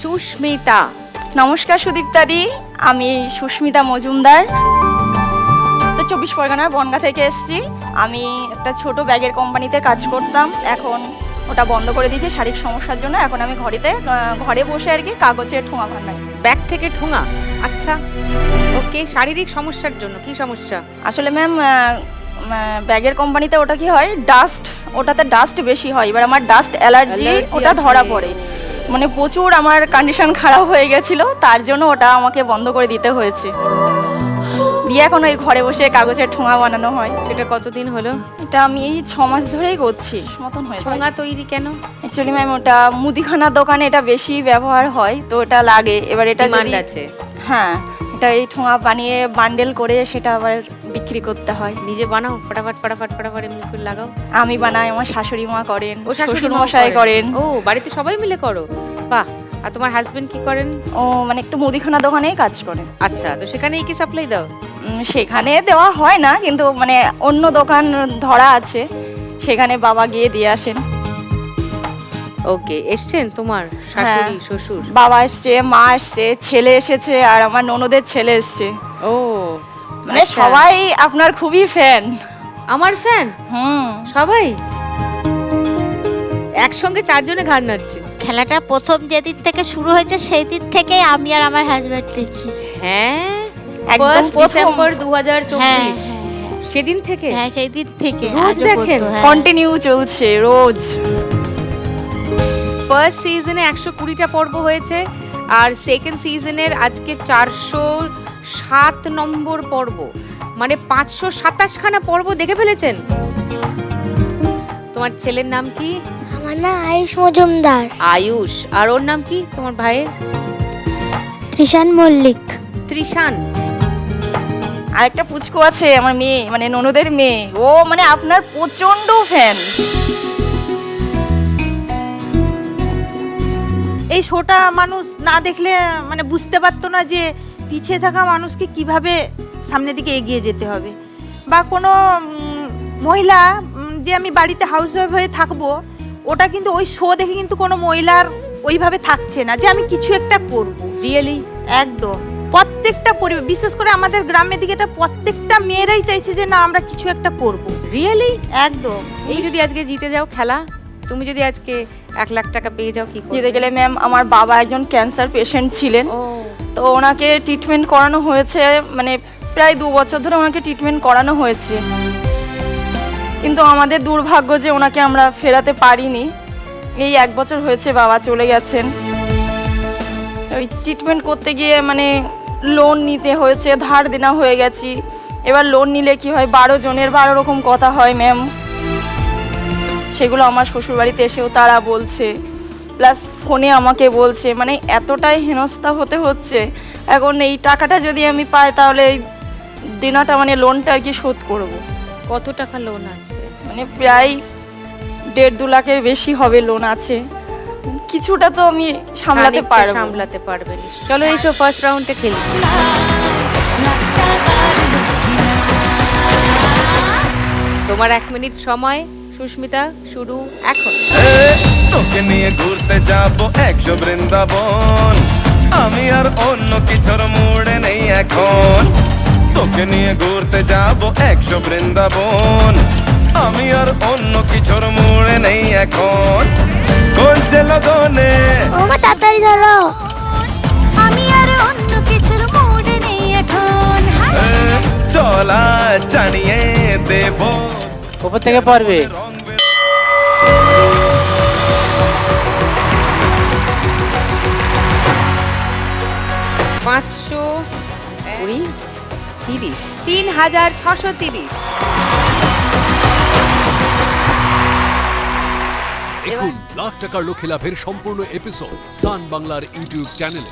সুস্মিতা। নমস্কার সুদীপ্তাদি, আমি সুস্মিতা মজুমদার, উত্তর চব্বিশ পরগনার বনগাঁ থেকে এসেছি। আমি একটা ছোট ব্যাগের কোম্পানিতে কাজ করতাম, এখন ওটা বন্ধ করে দিয়েছি শারীরিক সমস্যার জন্য। এখন আমি ঘরে বসে আর কি কাগজের ঠোঙা বানাই। ব্যাগ থেকে ঠোঙা, আচ্ছা ওকে। শারীরিক সমস্যার জন্য কি সমস্যা? আসলে ম্যাম ব্যাগের কোম্পানিতে ওটা কি হয়, ওটাতে ডাস্ট বেশি হয়। এবার আমার ডাস্ট অ্যালার্জি ওটা ধরা পড়ে, মানে প্রচুর আমার কন্ডিশন খারাপ হয়ে গেছিল, তার জন্য ওটা আমাকে বন্ধ করে দিতে হয়েছে। দিয়ে এখন ওই ঘরে বসে কাগজের ঠোঙা বানানো হয়। এটা কতদিন হলো? এটা আমি এই 6 মাস ধরেই করছি মতন হয়েছে। ঠোঙা তৈরি কেন? অ্যাকচুয়ালি ম্যাম ওটা মুদিখানার দোকানে এটা বেশি ব্যবহার হয়, তো এটা লাগে। এবার এটা ডিমান্ড আছে। হ্যাঁ, এটা এই ঠোঙা বানিয়ে বান্ডেল করে সেটা আবার বিক্রি করতে হয়। নিজে বানাও? ফটাফট এমনি করে লাগাও? আমি বানাই, আমার শাশুড়ি মা করেন, ও শ্বশুর মশাই করেন। ও, বাড়িতে সবাই মিলে করো? বাহ। আর তোমার হাজবেন্ড কি করেন? ও মানে একটু মুদিখানা দোকানেই কাজ করে। আচ্ছা, তো সেখানেই কি সাপ্লাই দাও? সেখানে দেওয়া হয় না, কিন্তু মানে অন্য দোকান ধরা আছে, সেখানে বাবা গিয়ে দিয়ে আসেন। ওকে, এসছেন তোমার শাশুড়ি শ্বশুর? বাবা এসছে, মা এসছে, ছেলে এসেছে, আর আমার ননদের ছেলে এসছে। ও মানে আচ্ছা। সবাই আপনার খুবই ফ্যান। আমার ফ্যান? সবাই একসঙ্গে 4 জনে ঘাড় নাড়ছে। খেলাটা প্রথম যেদিন থেকে শুরু হয়েছে সেই দিন থেকে আমি আর আমার হাজবেন্ড দেখি। হ্যাঁ, একদম 1 ডিসেম্বর 2024 সেদিন থেকে? হ্যাঁ, সেই দিন থেকে রোজ দেখেন? কন্টিনিউ চলছে রোজ। ফার্স্ট সিজনে 120টা পর্ব হয়েছে, আর সেকেন্ড সিজনের আজকে 407 নম্বর পর্ব, মানে 527 খানা পর্ব দেখে ফেলেছেন। তোমার ছেলের নাম কি? আমার নাম আয়ুষ মজুমদার। আয়ুষ। আর ওর নাম কি তোমার ভাইয়ের? ত্রিশান মল্লিক। ত্রিশান। আর একটা পুচকু আছে আমার মেয়ে, মানে ননদের মেয়ে, ও মানে আপনার প্রচন্ড ফ্যান। এই শোটা মানুষ না দেখলে মানে বুঝতে পারতো না যে পিছিয়ে থাকা মানুষকে কিভাবে সামনের দিকে এগিয়ে যেতে হবে, বা কোনো মহিলা যে আমি বাড়িতে হাউসওয়াইফ হয়ে থাকবো, ওটা কিন্তু ওই শো দেখে কিন্তু কোনো মহিলার ওইভাবে থাকছে না যে আমি কিছু একটা করব। রিয়েলি? একদম প্রত্যেকটা পরিবার, বিশেষ করে আমাদের গ্রামের দিকে এটা প্রত্যেকটা মেয়েরাই চাইছে যে না আমরা কিছু একটা করব। রিয়েলি? একদম। এই যদি আজকে জিতে যাও খেলা, তুমি যদি আজকে 1 লাখ টাকা পেয়ে যাও, কি করবে? জিতে গেলে ম্যাম, আমার বাবা একজন ক্যান্সার পেশেন্ট ছিলেন, ও তো ওনাকে ট্রিটমেন্ট করানো হয়েছে, মানে প্রায় 2 বছর ধরে ওনাকে ট্রিটমেন্ট করানো হয়েছে, কিন্তু আমাদের দুর্ভাগ্য যে ওনাকে আমরা ফেরাতে পারিনি। এই 1 বছর হয়েছে বাবা চলে গেছেন। ওই ট্রিটমেন্ট করতে গিয়ে মানে লোন নিতে হয়েছে, ধার দেনা হয়ে গেছি। এবার লোন নিলে কি হয়, 12 জনের 12 রকম কথা হয় ম্যাম, সেগুলো আমার শ্বশুরবাড়িতে এসেও তারা বলছে, প্লাস ফোনে আমাকে বলছে, মানে এতটাই হেনস্থা হতে হচ্ছে। এখন এই টাকাটা যদি আমি পাই তাহলে এই দেনাটা মানে লোনটা আর কি শোধ করব। কত টাকা লোন আছে? মানে প্রায় 1.5-2 লাখের বেশি হবে লোন আছে। কিছুটা তো আমি সামলাতে পারবে। চলো এসো ফার্স্ট রাউন্ডে খেলি। তোমার 1 মিনিট সময় সুস্মিতা, শুরু এখন। তোকে নিয়ে ঘুরতে যাব 100 বৃন্দাবন, আমি আর অন্য কিছুর মুড়ে নেই এখন। তোকে নিয়ে ঘুরতে যাব 100 বৃন্দাবন, আমি আর অন্য কিছুর মুড়ে নেই এখন। করছে লগনে ওমা তাড়াতাড়ি ধরো, আমি আর অন্য কিছুর মুডে নেই এখন। চলা জানিয়ে দেব, উপর থেকে পড়বে। 520, 30, 3630। দেখুন লাখ টাকার লক্ষ্যে লাভের সম্পূর্ণ এপিসোড সান বাংলার ইউটিউব চ্যানেলে।